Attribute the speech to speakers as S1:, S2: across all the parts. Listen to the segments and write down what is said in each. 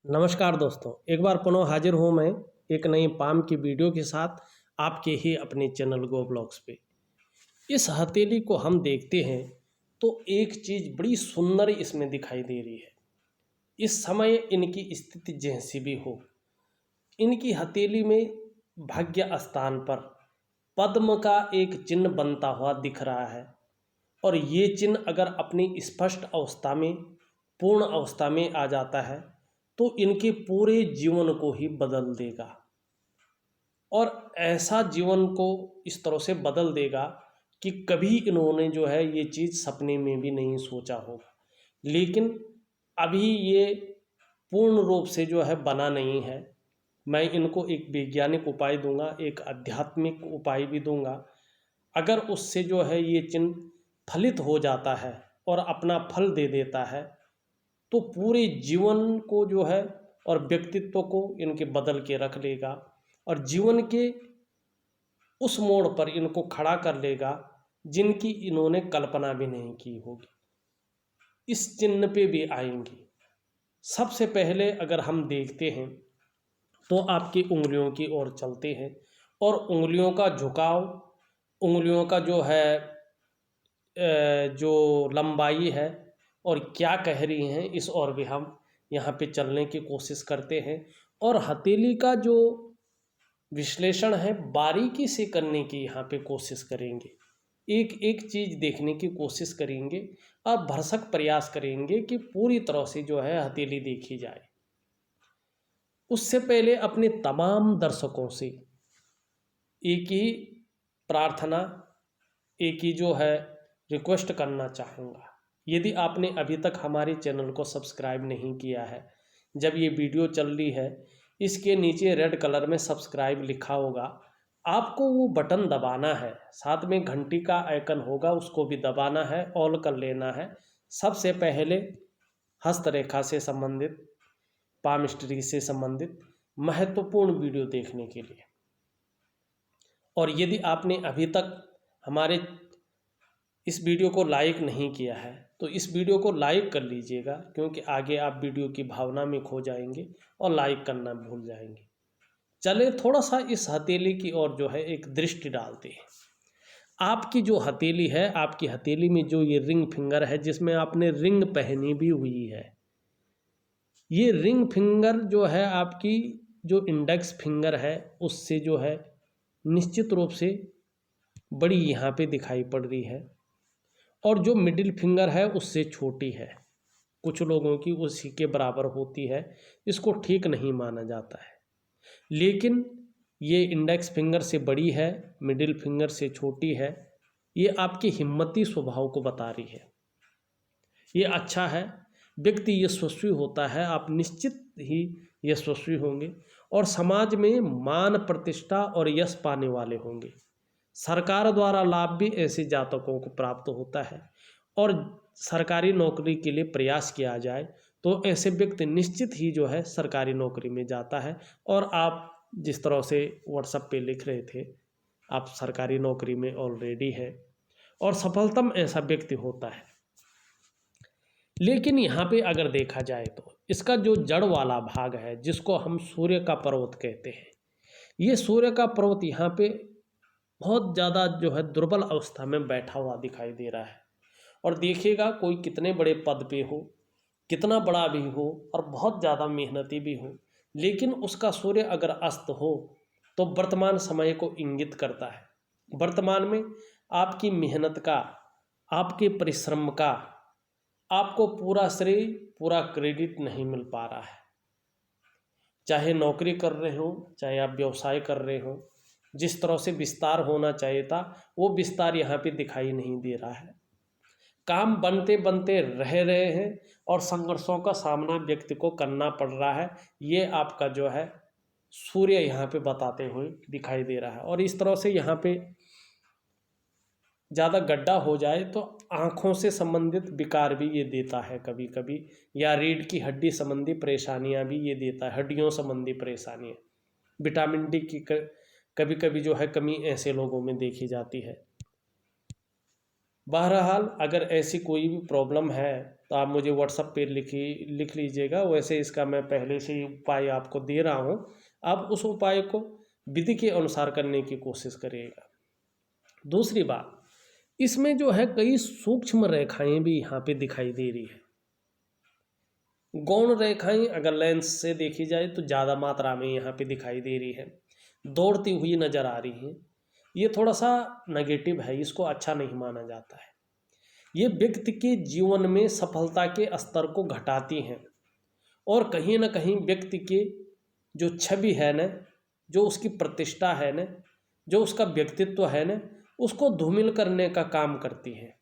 S1: नमस्कार दोस्तों, एक बार पुनः हाजिर हूँ मैं एक नई पाम की वीडियो के साथ आपके ही अपने चैनल गो ब्लॉग्स पे। इस हथेली को हम देखते हैं तो एक चीज़ बड़ी सुंदर इसमें दिखाई दे रही है। इस समय इनकी स्थिति जैसी भी हो, इनकी हथेली में भाग्य स्थान पर पद्म का एक चिन्ह बनता हुआ दिख रहा है। और ये चिन्ह अगर अपनी स्पष्ट अवस्था में, पूर्ण अवस्था में आ जाता है तो इनके पूरे जीवन को ही बदल देगा। और ऐसा जीवन को इस तरह से बदल देगा कि कभी इन्होंने जो है ये चीज़ सपने में भी नहीं सोचा होगा। लेकिन अभी ये पूर्ण रूप से जो है बना नहीं है। मैं इनको एक वैज्ञानिक उपाय दूंगा, एक आध्यात्मिक उपाय भी दूंगा। अगर उससे जो है ये चिन्ह फलित हो जाता है और अपना फल दे देता है तो पूरे जीवन को जो है और व्यक्तित्व को इनके बदल के रख लेगा और जीवन के उस मोड़ पर इनको खड़ा कर लेगा जिनकी इन्होंने कल्पना भी नहीं की होगी। इस चिन्ह पे भी आएंगे। सबसे पहले अगर हम देखते हैं तो आपकी उंगलियों की ओर चलते हैं और उंगलियों का झुकाव, उंगलियों का जो है जो लंबाई है और क्या कह रही हैं इस ओर भी हम यहाँ पे चलने की कोशिश करते हैं। और हथेली का जो विश्लेषण है बारीकी से करने की यहाँ पे कोशिश करेंगे। एक एक चीज़ देखने की कोशिश करेंगे और भरसक प्रयास करेंगे कि पूरी तरह से जो है हथेली देखी जाए। उससे पहले अपने तमाम दर्शकों से एक ही प्रार्थना, एक ही जो है रिक्वेस्ट करना चाहूँगा। यदि आपने अभी तक हमारे चैनल को सब्सक्राइब नहीं किया है, जब ये वीडियो चल रही है इसके नीचे रेड कलर में सब्सक्राइब लिखा होगा, आपको वो बटन दबाना है। साथ में घंटी का आइकन होगा, उसको भी दबाना है, ऑल कर लेना है। सबसे पहले हस्तरेखा से संबंधित, पामिस्ट्री से संबंधित महत्वपूर्ण वीडियो देखने के लिए। और यदि आपने अभी तक हमारे इस वीडियो को लाइक नहीं किया है तो इस वीडियो को लाइक कर लीजिएगा, क्योंकि आगे आप वीडियो की भावना में खो जाएंगे और लाइक करना भूल जाएंगे। चले थोड़ा सा इस हथेली की ओर जो है एक दृष्टि डालते हैं। आपकी जो हथेली है, आपकी हथेली में जो ये रिंग फिंगर है जिसमें आपने रिंग पहनी भी हुई है, ये रिंग फिंगर जो है आपकी जो इंडेक्स फिंगर है उससे जो है निश्चित रूप से बड़ी यहाँ पे दिखाई पड़ रही है और जो मिडिल फिंगर है उससे छोटी है। कुछ लोगों की उसी के बराबर होती है, इसको ठीक नहीं माना जाता है। लेकिन ये इंडेक्स फिंगर से बड़ी है, मिडिल फिंगर से छोटी है। ये आपके हिम्मती स्वभाव को बता रही है। ये अच्छा है। व्यक्ति यशस्वी होता है, आप निश्चित ही यशस्वी होंगे और समाज में मान प्रतिष्ठा और यश पाने वाले होंगे। सरकार द्वारा लाभ भी ऐसे जातकों को प्राप्त होता है और सरकारी नौकरी के लिए प्रयास किया जाए तो ऐसे व्यक्ति निश्चित ही जो है सरकारी नौकरी में जाता है। और आप जिस तरह से व्हाट्सएप पे लिख रहे थे, आप सरकारी नौकरी में ऑलरेडी है और सफलतम ऐसा व्यक्ति होता है। लेकिन यहाँ पे अगर देखा जाए तो इसका जो जड़ वाला भाग है जिसको हम सूर्य का पर्वत कहते हैं, ये सूर्य का पर्वत यहाँ पे बहुत ज़्यादा जो है दुर्बल अवस्था में बैठा हुआ दिखाई दे रहा है। और देखिएगा कोई कितने बड़े पद पे हो, कितना बड़ा भी हो और बहुत ज़्यादा मेहनती भी हो, लेकिन उसका सूर्य अगर अस्त हो तो वर्तमान समय को इंगित करता है। वर्तमान में आपकी मेहनत का, आपके परिश्रम का आपको पूरा श्रेय, पूरा क्रेडिट नहीं मिल पा रहा है। चाहे नौकरी कर रहे हो, चाहे आप व्यवसाय कर रहे हो, जिस तरह से विस्तार होना चाहिए था वो विस्तार यहाँ पे दिखाई नहीं दे रहा है। काम बनते बनते रह रहे हैं और संघर्षों का सामना व्यक्ति को करना पड़ रहा है। ये आपका जो है सूर्य यहाँ पे बताते हुए दिखाई दे रहा है। और इस तरह से यहाँ पे ज़्यादा गड्ढा हो जाए तो आँखों से संबंधित विकार भी ये देता है कभी कभी, या रीढ़ की हड्डी संबंधी परेशानियाँ भी ये देता है, हड्डियों संबंधी परेशानियाँ। विटामिन डी की कभी कभी जो है कमी ऐसे लोगों में देखी जाती है। बहरहाल अगर ऐसी कोई भी प्रॉब्लम है तो आप मुझे व्हाट्सएप पे लिख लीजिएगा। वैसे इसका मैं पहले से ही उपाय आपको दे रहा हूँ, आप उस उपाय को विधि के अनुसार करने की कोशिश करिएगा। दूसरी बात, इसमें जो है कई सूक्ष्म रेखाएं भी यहाँ पे दिखाई दे रही है। गौण रेखाएं अगर लेंस से देखी जाए तो ज़्यादा मात्रा में यहाँ पे दिखाई दे रही है, दौड़ती हुई नज़र आ रही हैं। ये थोड़ा सा नेगेटिव है, इसको अच्छा नहीं माना जाता है। ये व्यक्ति के जीवन में सफलता के स्तर को घटाती हैं और कहीं ना कहीं व्यक्ति के जो छवि है न, जो उसकी प्रतिष्ठा है न, जो उसका व्यक्तित्व है न, उसको धूमिल करने का काम करती हैं।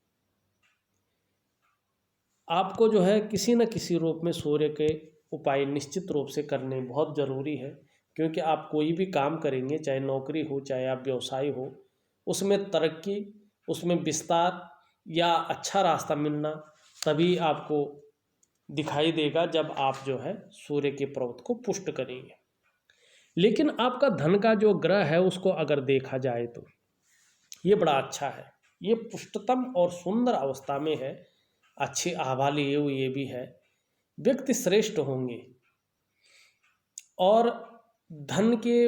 S1: आपको जो है किसी न किसी रूप में सूर्य के उपाय निश्चित रूप से करने बहुत ज़रूरी है, क्योंकि आप कोई भी काम करेंगे, चाहे नौकरी हो चाहे आप व्यवसाय हो, उसमें तरक्की, उसमें विस्तार या अच्छा रास्ता मिलना तभी आपको दिखाई देगा जब आप जो है सूर्य के पर्वत को पुष्ट करेंगे। लेकिन आपका धन का जो ग्रह है उसको अगर देखा जाए तो ये बड़ा अच्छा है, ये पुष्टतम और सुंदर अवस्था में है, अच्छी आभा लिए हुए भी है, व्यक्ति श्रेष्ठ होंगे। और धन के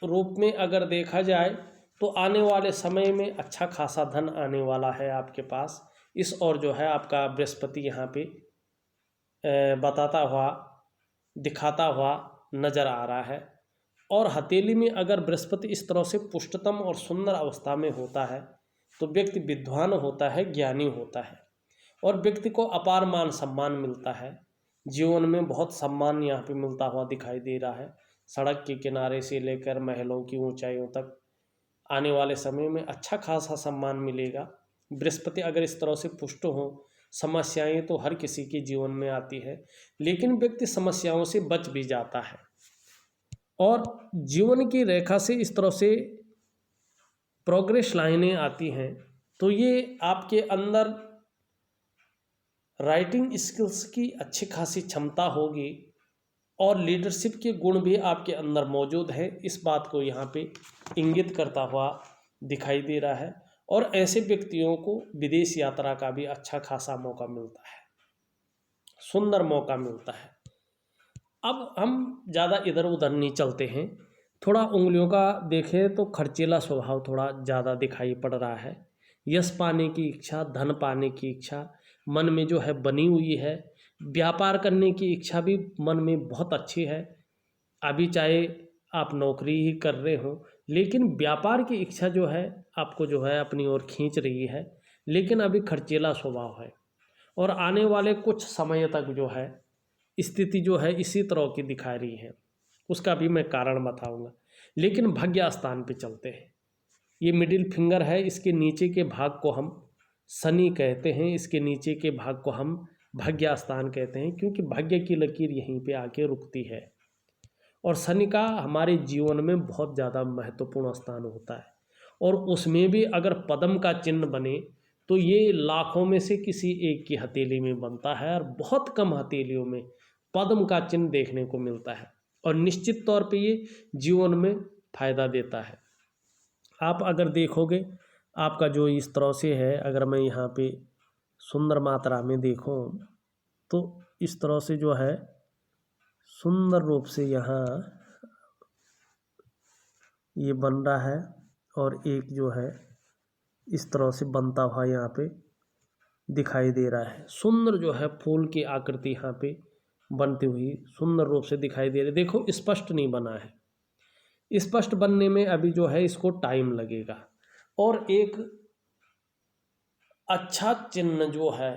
S1: रूप में अगर देखा जाए तो आने वाले समय में अच्छा खासा धन आने वाला है आपके पास। इस और जो है आपका बृहस्पति यहाँ पे बताता हुआ, दिखाता हुआ नज़र आ रहा है। और हथेली में अगर बृहस्पति इस तरह से पुष्टतम और सुंदर अवस्था में होता है तो व्यक्ति विद्वान होता है, ज्ञानी होता है और व्यक्ति को अपार मान सम्मान मिलता है। जीवन में बहुत सम्मान यहाँ पे मिलता हुआ दिखाई दे रहा है। सड़क के किनारे से लेकर महलों की ऊंचाइयों तक आने वाले समय में अच्छा खासा सम्मान मिलेगा। बृहस्पति अगर इस तरह से पुष्ट हो, समस्याएं तो हर किसी के जीवन में आती है, लेकिन व्यक्ति समस्याओं से बच भी जाता है। और जीवन की रेखा से इस तरह से प्रोग्रेस लाइनें आती हैं तो ये आपके अंदर राइटिंग स्किल्स की अच्छी खासी क्षमता होगी और लीडरशिप के गुण भी आपके अंदर मौजूद है। इस बात को यहाँ पे इंगित करता हुआ दिखाई दे रहा है। और ऐसे व्यक्तियों को विदेश यात्रा का भी अच्छा खासा मौका मिलता है, सुंदर मौका मिलता है। अब हम ज़्यादा इधर उधर नहीं चलते हैं, थोड़ा उंगलियों का देखें तो खर्चीला स्वभाव थोड़ा ज़्यादा दिखाई पड़ रहा है। यश पाने की इच्छा, धन पाने की इच्छा मन में जो है बनी हुई है। व्यापार करने की इच्छा भी मन में बहुत अच्छी है। अभी चाहे आप नौकरी ही कर रहे हो, लेकिन व्यापार की इच्छा जो है आपको जो है अपनी ओर खींच रही है, लेकिन अभी खर्चीला स्वभाव है। और आने वाले कुछ समय तक जो है स्थिति जो है इसी तरह की दिखा रही है, उसका भी मैं कारण बताऊंगा। लेकिन भाग्य स्थान पे चलते हैं। ये मिडिल फिंगर है, इसके नीचे के भाग को हम शनि कहते हैं, इसके नीचे के भाग को हम भाग्य स्थान कहते हैं, क्योंकि भाग्य की लकीर यहीं पे आके रुकती है। और शनि का हमारे जीवन में बहुत ज़्यादा महत्वपूर्ण स्थान होता है। और उसमें भी अगर पद्म का चिन्ह बने तो ये लाखों में से किसी एक की हथेली में बनता है और बहुत कम हथेलियों में पद्म का चिन्ह देखने को मिलता है। और निश्चित तौर पे ये जीवन में फायदा देता है। आप अगर देखोगे आपका जो इस तरह से है, अगर मैं यहाँ पे सुंदर मात्रा में देखूं तो इस तरह से जो है सुंदर रूप से यहाँ ये बन रहा है। और एक जो है इस तरह से बनता हुआ यहाँ पे दिखाई दे रहा है। सुंदर जो है फूल की आकृति यहाँ पे बनती हुई सुंदर रूप से दिखाई दे रही है। देखो स्पष्ट नहीं बना है, स्पष्ट बनने में अभी जो है इसको टाइम लगेगा। और एक अच्छा चिन्ह जो है,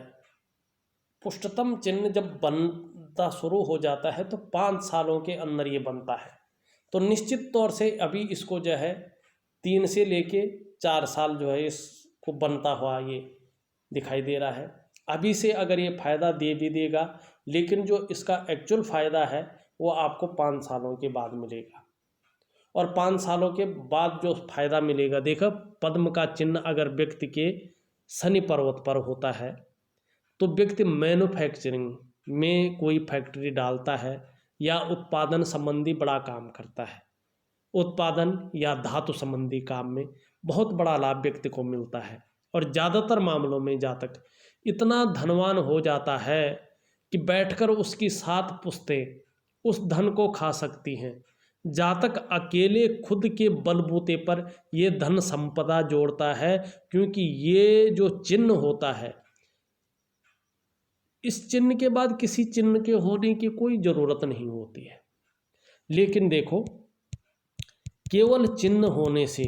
S1: पुष्टतम चिन्ह जब बनता शुरू हो जाता है तो 5 सालों के अंदर ये बनता है। तो निश्चित तौर से अभी इसको जो है 3 से लेके 4 साल जो है इसको बनता हुआ ये दिखाई दे रहा है। अभी से अगर ये फ़ायदा दे भी देगा, लेकिन जो इसका एक्चुअल फ़ायदा है वो आपको 5 सालों के बाद मिलेगा। और 5 सालों के बाद जो फ़ायदा मिलेगा, देखो पद्म का चिन्ह अगर व्यक्ति के शनि पर्वत पर होता है तो व्यक्ति मैन्युफैक्चरिंग में कोई फैक्ट्री डालता है या उत्पादन संबंधी बड़ा काम करता है। उत्पादन या धातु संबंधी काम में बहुत बड़ा लाभ व्यक्ति को मिलता है। और ज़्यादातर मामलों में जातक इतना धनवान हो जाता है कि बैठकर उसकी 7 पुश्तें उस धन को खा सकती हैं। जातक अकेले खुद के बलबूते पर ये धन संपदा जोड़ता है, क्योंकि ये जो चिन्ह होता है, इस चिन्ह के बाद किसी चिन्ह के होने की कोई ज़रूरत नहीं होती है। लेकिन देखो, केवल चिन्ह होने से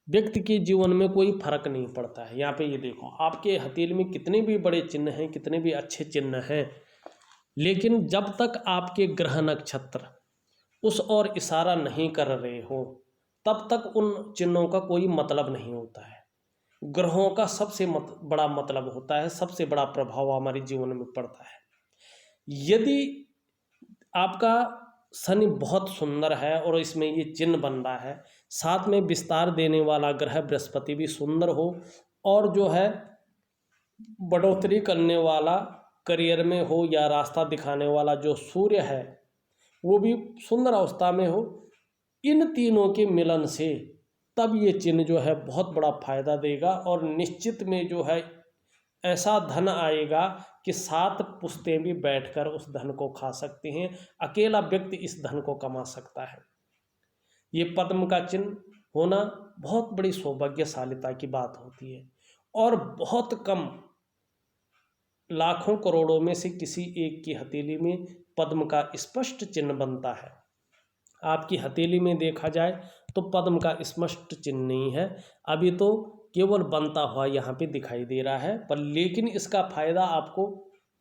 S1: व्यक्ति के जीवन में कोई फर्क नहीं पड़ता है। यहाँ पे ये देखो, आपके हथेली में कितने भी बड़े चिन्ह हैं, कितने भी अच्छे चिन्ह हैं, लेकिन जब तक आपके ग्रह नक्षत्र उस ओर इशारा नहीं कर रहे हो, तब तक उन चिन्हों का कोई मतलब नहीं होता है। ग्रहों का सबसे बड़ा मतलब होता है, सबसे बड़ा प्रभाव हमारे जीवन में पड़ता है। यदि आपका शनि बहुत सुंदर है और इसमें ये चिन्ह बन रहा है, साथ में विस्तार देने वाला ग्रह बृहस्पति भी सुंदर हो, और जो है बढ़ोतरी करने वाला करियर में हो या रास्ता दिखाने वाला जो सूर्य है वो भी सुंदर अवस्था में हो, इन तीनों के मिलन से तब ये चिन्ह जो है बहुत बड़ा फायदा देगा, और निश्चित में जो है ऐसा धन आएगा कि 7 पुश्तें भी बैठकर उस धन को खा सकती हैं। अकेला व्यक्ति इस धन को कमा सकता है। ये पद्म का चिन्ह होना बहुत बड़ी सौभाग्यशालिता की बात होती है, और बहुत कम लाखों करोड़ों में से किसी एक की हथेली में पद्म का स्पष्ट चिन्ह बनता है। आपकी हथेली में देखा जाए तो पद्म का स्पष्ट चिन्ह नहीं है, अभी तो केवल बनता हुआ यहाँ पे दिखाई दे रहा है, पर लेकिन इसका फायदा आपको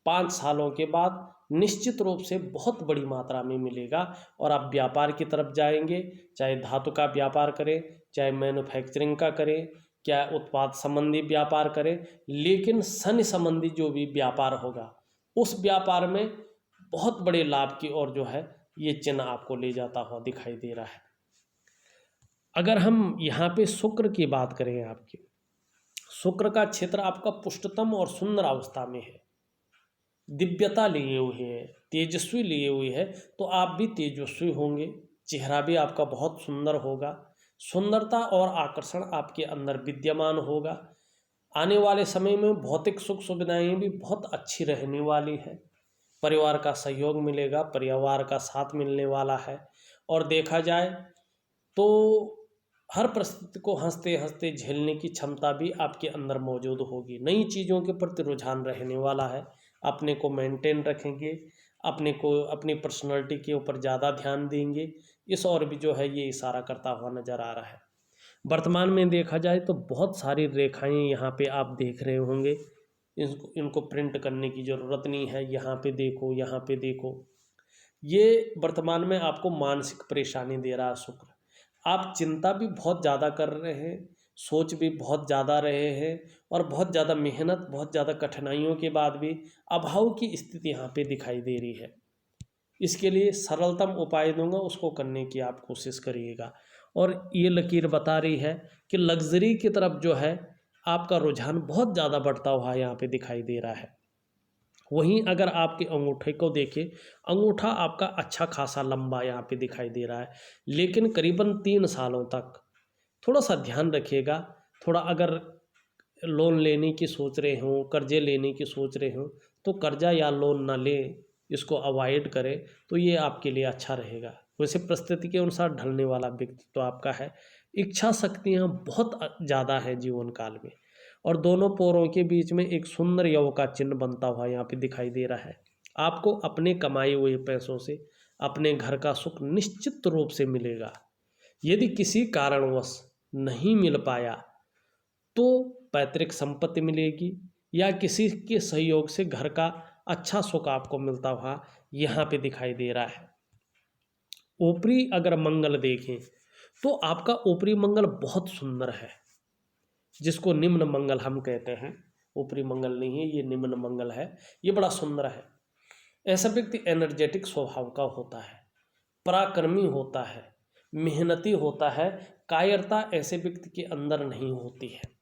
S1: 5 सालों के बाद निश्चित रूप से बहुत बड़ी मात्रा में मिलेगा, और आप व्यापार की तरफ जाएंगे, चाहे धातु का व्यापार करें, चाहे मैन्युफैक्चरिंग का करें, क्या उत्पाद संबंधी व्यापार करें, लेकिन शनि संबंधी जो भी व्यापार होगा उस व्यापार में बहुत बड़े लाभ की ओर जो है ये चिन्ह आपको ले जाता हुआ दिखाई दे रहा है। अगर हम यहाँ पे शुक्र की बात करें, आपके शुक्र का क्षेत्र आपका पुष्टतम और सुंदर अवस्था में है, दिव्यता लिए हुए है, तेजस्वी लिए हुए है, तो आप भी तेजस्वी होंगे, चेहरा भी आपका बहुत सुंदर होगा, सुंदरता और आकर्षण आपके अंदर विद्यमान होगा। आने वाले समय में भौतिक सुख सुविधाएं भी बहुत अच्छी रहने वाली है, परिवार का सहयोग मिलेगा, परिवार का साथ मिलने वाला है, और देखा जाए तो हर परिस्थिति को हंसते हंसते झेलने की क्षमता भी आपके अंदर मौजूद होगी। नई चीज़ों के प्रति रुझान रहने वाला है, अपने को मेंटेन रखेंगे, अपने को अपनी पर्सनालिटी के ऊपर ज़्यादा ध्यान देंगे, इस और भी जो है ये इशारा करता हुआ नज़र आ रहा है। वर्तमान में देखा जाए तो बहुत सारी रेखाएं यहाँ पे आप देख रहे होंगे, इनको प्रिंट करने की ज़रूरत नहीं है, यहाँ पे देखो, यहाँ पे देखो, ये वर्तमान में आपको मानसिक परेशानी दे रहा है शुक्र। आप चिंता भी बहुत ज़्यादा कर रहे हैं, सोच भी बहुत ज़्यादा रहे हैं, और बहुत ज़्यादा मेहनत, बहुत ज़्यादा कठिनाइयों के बाद भी अभाव की स्थिति यहाँ पे दिखाई दे रही है। इसके लिए सरलतम उपाय दूंगा, उसको करने की आप कोशिश करिएगा। और ये लकीर बता रही है कि लग्जरी की तरफ जो है आपका रुझान बहुत ज़्यादा बढ़ता हुआ यहाँ पे दिखाई दे रहा है। वहीं अगर आपके अंगूठे को देखें, अंगूठा आपका अच्छा खासा लंबा यहाँ पे दिखाई दे रहा है, लेकिन करीबन 3 सालों तक थोड़ा सा ध्यान रखिएगा। थोड़ा अगर लोन लेने की सोच रहे हो, कर्जे लेने की सोच रहे हो, तो कर्जा या लोन ना लें, इसको अवॉइड करें, तो ये आपके लिए अच्छा रहेगा। वैसे परिस्थिति के अनुसार ढलने वाला व्यक्तित्व तो आपका है, इच्छा शक्तियाँ बहुत ज़्यादा है जीवन काल में, और दोनों पोरों के बीच में एक सुंदर यव का चिन्ह बनता हुआ यहाँ पे दिखाई दे रहा है। आपको अपने कमाए हुए पैसों से अपने घर का सुख निश्चित रूप से मिलेगा। यदि किसी कारणवश नहीं मिल पाया तो पैतृक संपत्ति मिलेगी, या किसी के सहयोग से घर का अच्छा सुख आपको मिलता हुआ यहाँ पे दिखाई दे रहा है। ऊपरी अगर मंगल देखें तो आपका ऊपरी मंगल बहुत सुंदर है, जिसको निम्न मंगल हम कहते हैं। ऊपरी मंगल नहीं है, ये निम्न मंगल है, ये बड़ा सुंदर है। ऐसा व्यक्ति एनर्जेटिक स्वभाव का होता है, पराक्रमी होता है, मेहनती होता है, कायरता ऐसे व्यक्ति के अंदर नहीं होती है।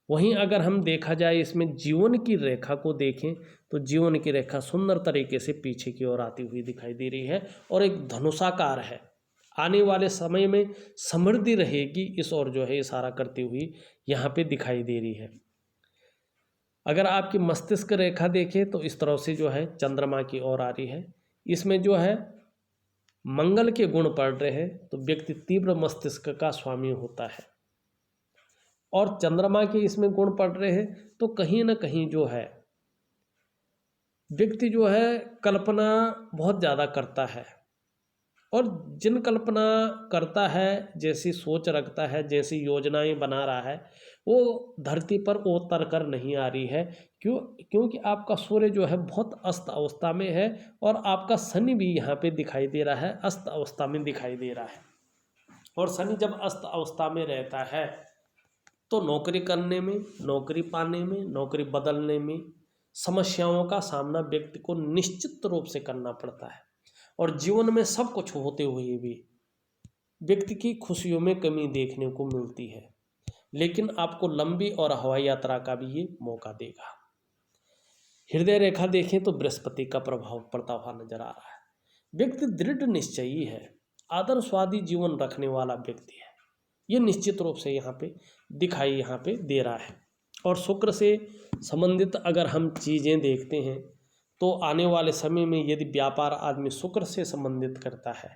S1: वहीं अगर हम देखा जाए इसमें जीवन की रेखा को देखें तो जीवन की रेखा सुंदर तरीके से पीछे की ओर आती हुई दिखाई दे रही है, और एक धनुषाकार है। आने वाले समय में समृद्धि रहेगी, इस ओर जो है इशारा करती हुई यहाँ पे दिखाई दे रही है। अगर आपकी मस्तिष्क रेखा देखें तो इस तरह से जो है चंद्रमा की ओर आ रही है। इसमें जो है मंगल के गुण पड़ रहे हैं तो व्यक्ति तीव्र मस्तिष्क का स्वामी होता है। और चंद्रमा के इसमें गुण पड़ रहे हैं तो कहीं ना कहीं जो है व्यक्ति जो है कल्पना बहुत ज़्यादा करता है, और जिन कल्पना करता है, जैसी सोच रखता है, जैसी योजनाएं बना रहा है, वो धरती पर उतर कर नहीं आ रही है। क्योंकि आपका सूर्य जो है बहुत अस्त अवस्था में है, और आपका शनि भी यहाँ पे दिखाई दे रहा है, अस्त अवस्था में दिखाई दे रहा है। और शनि जब अस्त अवस्था में रहता है तो नौकरी करने में, नौकरी पाने में, नौकरी बदलने में समस्याओं का सामना व्यक्ति को निश्चित रूप से करना पड़ता है। और जीवन में सब कुछ होते हुए भी व्यक्ति की खुशियों में कमी देखने को मिलती है, लेकिन आपको लंबी और हवाई यात्रा का भी ये मौका देगा। हृदय रेखा देखें तो बृहस्पति का प्रभाव पड़ता हुआ नजर आ रहा है। व्यक्ति दृढ़ निश्चयी है, आदर्शवादी जीवन रखने वाला व्यक्ति है, ये निश्चित रूप से यहाँ पे दिखाई यहाँ पे दे रहा है। और शुक्र से संबंधित अगर हम चीज़ें देखते हैं तो आने वाले समय में यदि व्यापार आदमी शुक्र से संबंधित करता है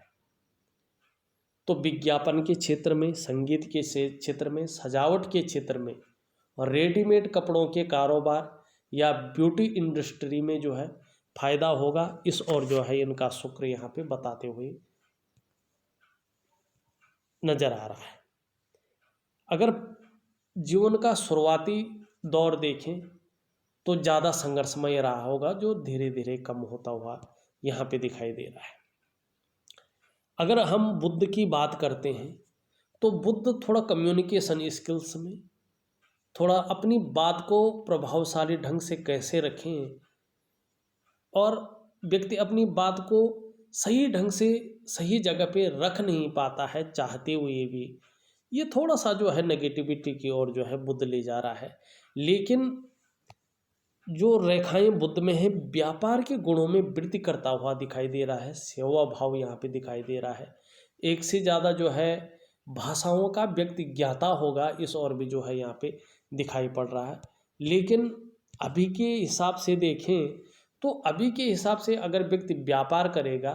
S1: तो विज्ञापन के क्षेत्र में, संगीत के क्षेत्र में, सजावट के क्षेत्र में, और रेडीमेड कपड़ों के कारोबार या ब्यूटी इंडस्ट्री में जो है फायदा होगा। इस और जो है इनका शुक्र यहाँ पे बताते हुए नजर आ रहा है। अगर जीवन का शुरुआती दौर देखें तो ज़्यादा संघर्षमय रहा होगा, जो धीरे धीरे कम होता हुआ यहाँ पे दिखाई दे रहा है। अगर हम बुद्ध की बात करते हैं तो बुद्ध थोड़ा कम्युनिकेशन स्किल्स में, थोड़ा अपनी बात को प्रभावशाली ढंग से कैसे रखें, और व्यक्ति अपनी बात को सही ढंग से सही जगह पे रख नहीं पाता है चाहते हुए भी, ये थोड़ा सा जो है नेगेटिविटी की ओर जो है बुद्ध ले जा रहा है। लेकिन जो रेखाएं बुद्ध में है, व्यापार के गुणों में वृद्धि करता हुआ दिखाई दे रहा है, सेवा भाव यहाँ पे दिखाई दे रहा है। एक से ज़्यादा जो है भाषाओं का व्यक्ति ज्ञाता होगा, इस और भी जो है यहाँ पे दिखाई पड़ रहा है। लेकिन अभी के हिसाब से देखें तो अभी के हिसाब से अगर व्यक्ति व्यापार करेगा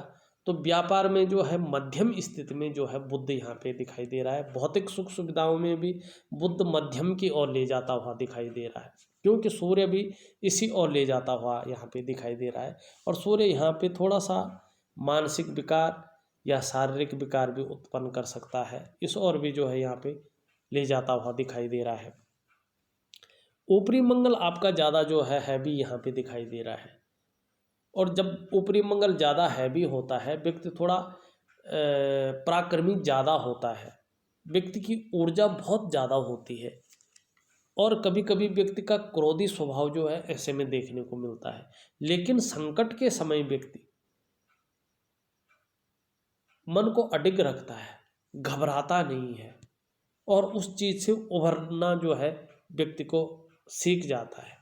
S1: तो व्यापार में जो है मध्यम स्थिति में जो है बुद्ध यहाँ पे दिखाई दे रहा है। भौतिक सुख सुविधाओं में भी बुद्ध मध्यम की ओर ले जाता हुआ दिखाई दे रहा है, क्योंकि सूर्य भी इसी ओर ले जाता हुआ यहाँ पे दिखाई दे रहा है। और सूर्य यहाँ पे थोड़ा सा मानसिक विकार या शारीरिक विकार भी उत्पन्न कर सकता है, इस ओर भी जो है यहाँ पे ले जाता हुआ दिखाई दे रहा है। ऊपरी मंगल आपका ज़्यादा जो है हैवी यहाँ पे दिखाई दे रहा है, और जब ऊपरी मंगल ज़्यादा हैवी होता है व्यक्ति थोड़ा पराक्रमी ज़्यादा होता है, व्यक्ति की ऊर्जा बहुत ज़्यादा होती है, और कभी कभी व्यक्ति का क्रोधी स्वभाव जो है ऐसे में देखने को मिलता है। लेकिन संकट के समय व्यक्ति मन को अडिग रखता है, घबराता नहीं है, और उस चीज़ से उभरना जो है व्यक्ति को सीख जाता है।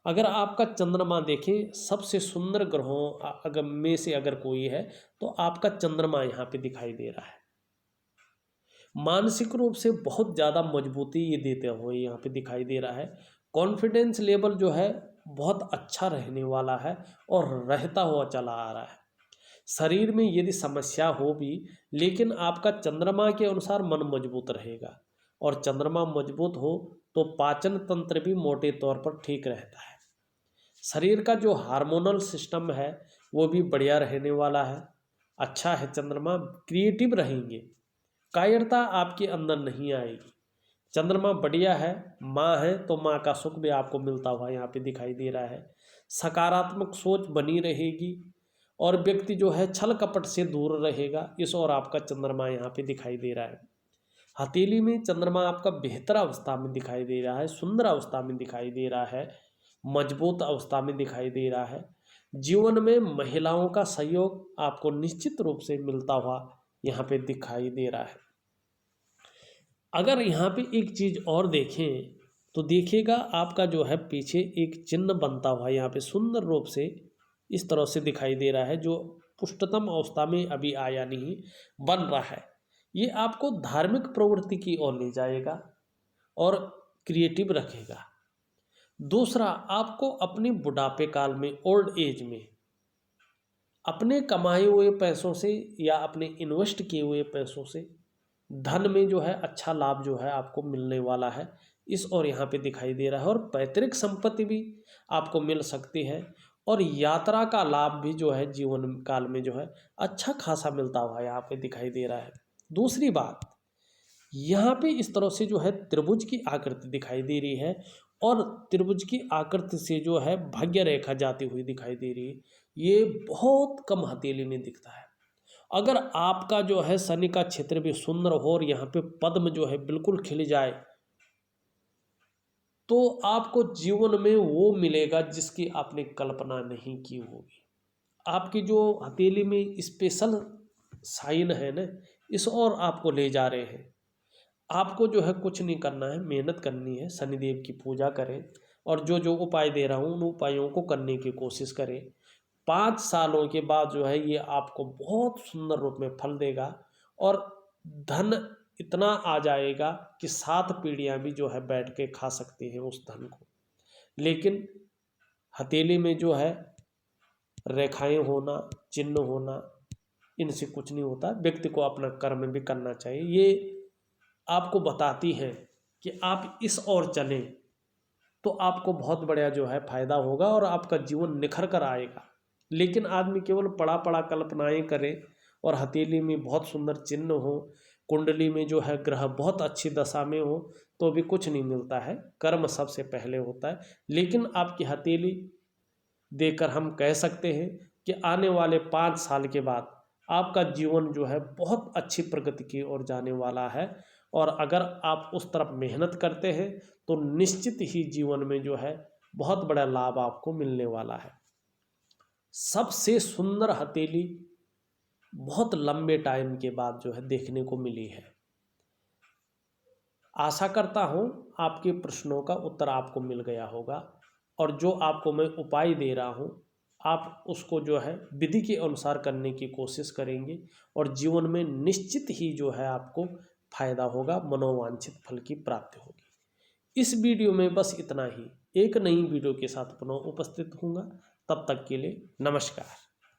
S1: अगर आपका चंद्रमा देखें, सबसे सुंदर ग्रहों अगर में से अगर कोई है तो आपका चंद्रमा यहाँ पे दिखाई दे रहा है। मानसिक रूप से बहुत ज़्यादा मजबूती ये देते हुए यहाँ पे दिखाई दे रहा है। कॉन्फिडेंस लेवल जो है बहुत अच्छा रहने वाला है और रहता हुआ चला आ रहा है। शरीर में यदि समस्या हो भी, लेकिन आपका चंद्रमा के अनुसार मन मजबूत रहेगा, और चंद्रमा मजबूत हो तो पाचन तंत्र भी मोटे तौर पर ठीक रहता है। शरीर का जो हार्मोनल सिस्टम है वो भी बढ़िया रहने वाला है, अच्छा है चंद्रमा। क्रिएटिव रहेंगे, कायरता आपके अंदर नहीं आएगी। चंद्रमा बढ़िया है, माँ है तो माँ का सुख भी आपको मिलता हुआ यहाँ पे दिखाई दे रहा है। सकारात्मक सोच बनी रहेगी, और व्यक्ति जो है छल कपट से दूर रहेगा, इस और आपका चंद्रमा यहाँ पे दिखाई दे रहा है। हथेली में चंद्रमा आपका बेहतर अवस्था में दिखाई दे रहा है, सुंदर अवस्था में दिखाई दे रहा है, मजबूत अवस्था में दिखाई दे रहा है। जीवन में महिलाओं का सहयोग आपको निश्चित रूप से मिलता हुआ यहाँ पे दिखाई दे रहा है। अगर यहाँ पे एक चीज़ और देखें तो देखिएगा आपका जो है पीछे एक चिन्ह बनता हुआ यहाँ पे सुंदर रूप से इस तरह से दिखाई दे रहा है, जो पुष्टतम अवस्था में अभी आया नहीं, बन रहा है। ये आपको धार्मिक प्रवृत्ति की ओर ले जाएगा और क्रिएटिव रखेगा। दूसरा, आपको अपनी बुढ़ापे काल में, ओल्ड एज में, अपने कमाए हुए पैसों से या अपने इन्वेस्ट किए हुए पैसों से धन में जो है अच्छा लाभ जो है आपको मिलने वाला है, इस और यहाँ पे दिखाई दे रहा है। और पैतृक संपत्ति भी आपको मिल सकती है, और यात्रा का लाभ भी जो है जीवन काल में जो है अच्छा खासा मिलता हुआ यहाँ पे दिखाई दे रहा है। दूसरी बात, यहाँ पे इस तरह से जो है त्रिभुज की आकृति दिखाई दे रही है, और त्रिभुज की आकृति से जो है भाग्य रेखा जाती हुई दिखाई दे रही है। ये बहुत कम हथेली में दिखता है। अगर आपका जो है शनि का क्षेत्र भी सुंदर हो और यहाँ पे पद्म जो है बिल्कुल खिल जाए, तो आपको जीवन में वो मिलेगा जिसकी आपने कल्पना नहीं की होगी। आपकी जो हथेली में स्पेशल साइन है ना, इस और आपको ले जा रहे हैं। आपको जो है कुछ नहीं करना है, मेहनत करनी है, शनिदेव की पूजा करें, और जो जो उपाय दे रहा हूँ उन उपायों को करने की कोशिश करें। 5 सालों के बाद जो है ये आपको बहुत सुंदर रूप में फल देगा, और धन इतना आ जाएगा कि 7 पीढ़ियाँ भी जो है बैठ के खा सकती हैं उस धन को। लेकिन हथेली में जो है रेखाएं होना, चिन्ह होना, इनसे कुछ नहीं होता। व्यक्ति को अपना कर्म भी करना चाहिए। ये आपको बताती है कि आप इस ओर चलें तो आपको बहुत बढ़िया जो है फायदा होगा और आपका जीवन निखर कर आएगा। लेकिन आदमी केवल पड़ा पड़ा कल्पनाएं करे और हथेली में बहुत सुंदर चिन्ह हो, कुंडली में जो है ग्रह बहुत अच्छी दशा में हो, तो भी कुछ नहीं मिलता है। कर्म सबसे पहले होता है। लेकिन आपकी हथेली देकर हम कह सकते हैं कि आने वाले 5 साल के बाद आपका जीवन जो है बहुत अच्छी प्रगति की ओर जाने वाला है। और अगर आप उस तरफ मेहनत करते हैं तो निश्चित ही जीवन में जो है बहुत बड़ा लाभ आपको मिलने वाला है। सबसे सुंदर हथेली बहुत लंबे टाइम के बाद जो है देखने को मिली है। आशा करता हूँ आपके प्रश्नों का उत्तर आपको मिल गया होगा, और जो आपको मैं उपाय दे रहा हूँ आप उसको जो है विधि के अनुसार करने की कोशिश करेंगे, और जीवन में निश्चित ही जो है आपको फायदा होगा, मनोवांछित फल की प्राप्ति होगी। इस वीडियो में बस इतना ही। एक नई वीडियो के साथ पुनः उपस्थित होऊंगा। तब तक के लिए नमस्कार।